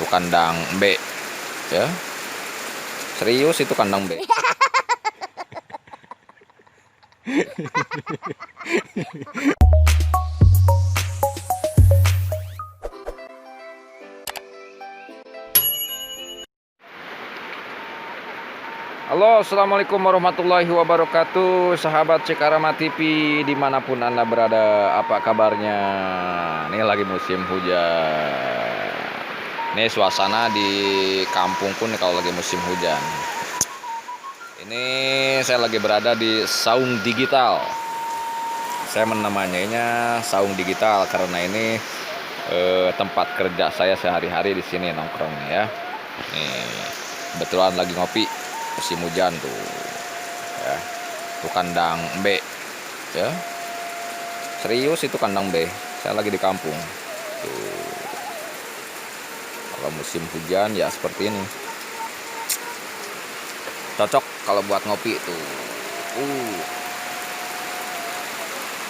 Tuh kandang B ya. Serius itu kandang B. Halo, assalamualaikum warahmatullahi wabarakatuh, sahabat Cikarama TV dimanapun anda berada, apa kabarnya? Ini lagi musim hujan. Ini suasana di kampungku nih kalau lagi musim hujan. Ini saya lagi berada di Saung Digital. Saya menamainya Saung Digital karena ini tempat kerja saya sehari-hari di sini nongkrongnya ya. Nih, kebetulan lagi ngopi musim hujan tuh ya. Tuh kandang B ya. Serius itu kandang B. Saya lagi di kampung tuh. Kalau musim hujan ya seperti ini, cocok kalau buat ngopi tuh.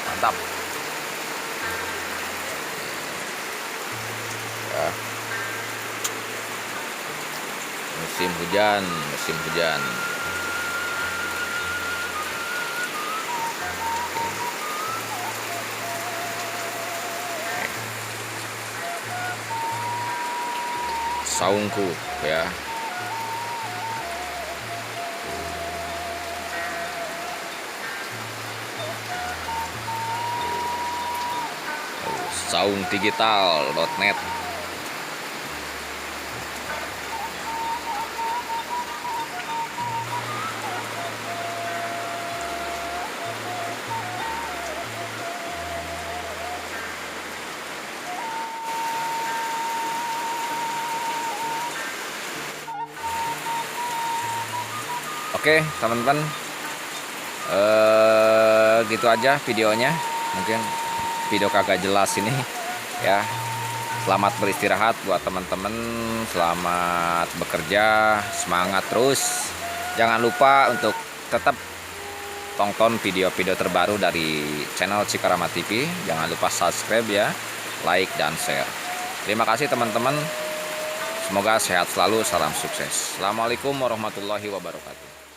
Mantap ya. Musim hujan, musim hujan. Saungku ya. Saungdigital.net. Oke teman-teman, gitu aja videonya. Mungkin video kagak jelas ini ya. Selamat beristirahat buat teman-teman, selamat bekerja, semangat terus. Jangan lupa untuk tetap tonton video-video terbaru dari channel Cikarama TV. Jangan lupa subscribe ya, like dan share. Terima kasih teman-teman. Semoga sehat selalu, salam sukses. Assalamualaikum warahmatullahi wabarakatuh.